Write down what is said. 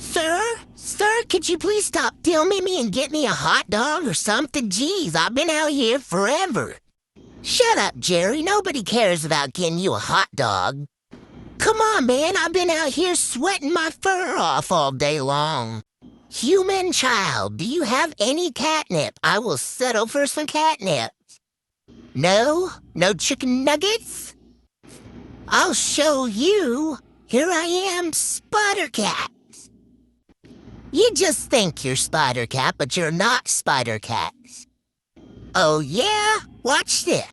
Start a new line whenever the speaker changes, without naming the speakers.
Sir, could you please stop filming me and get me a hot dog or something? Jeez, I've been out here forever. Shut up, Jerry. Nobody cares about getting you a hot dog. Come on, man. I've been out here sweating my fur off all day long. Human child, do you have any catnip? I will settle for some catnip. No? No chicken nuggets? I'll show you. Here I am, Spider Cat. You just think you're Spider Cat, but you're not Spider Cat. Oh yeah? Watch this.